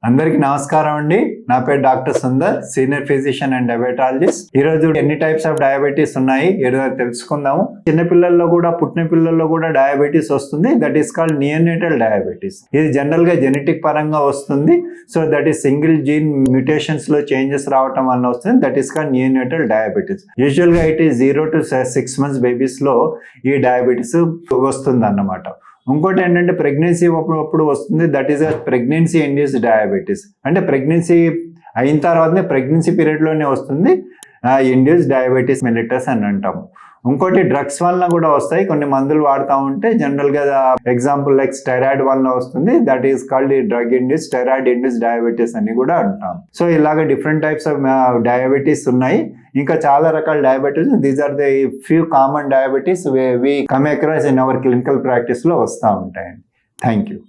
అందరికీ నమస్కారం అండి. నా పేరు doctor Sundar, senior physician and diabetologist. ఈ రోజు ఎన్ని టైప్స్ ఆఫ్ డయాబెటీస్ ఉన్నాయి ఈరోజు తెలుసుకుందాము. చిన్న పిల్లల్లో కూడా, పుట్టిన పిల్లల్లో కూడా డయాబెటీస్ వస్తుంది. That is called neonatal diabetes. ఇది జనరల్ గా జెనెటిక్ పరంగా వస్తుంది. So that is single gene mutations లో చేంజెస్ రావటం వల్ల వస్తుంది. That is called neonatal diabetes. Usual గా it is 0 to 6 months babies లో ఈ డయాబెటీస్ వస్తుంది అన్నమాట. ఇంకోటి ఏంటంటే ప్రెగ్నెన్సీ అప్పుడు వస్తుంది. That is pregnancy induced diabetes. అంటే ప్రెగ్నెన్సీ అయిన తర్వాతనే ప్రెగ్నెన్సీ పీరియడ్లోనే వస్తుంది ఇండ్యూస్డ్ డయాబెటీస్ మెలిటస్ అని అంటాము. ఇంకోటి డ్రగ్స్ వలన కూడా వస్తాయి. కొన్ని మందులు వాడుతూ ఉంటే జనరల్గా ఎగ్జాంపుల్ లైక్ స్టెరాయిడ్ వలన వస్తుంది. That is called drug induce steroid induce diabetes అని కూడా అంటాం. సో ఇలాగ డిఫరెంట్ టైప్స్ ఆఫ్ డయాబెటీస్ ఉన్నాయి. ఇంకా చాలా రకాల diabetes. These are the few common diabetes we come across in our clinical practice లో వస్తూ ఉంటాయండి. Thank you.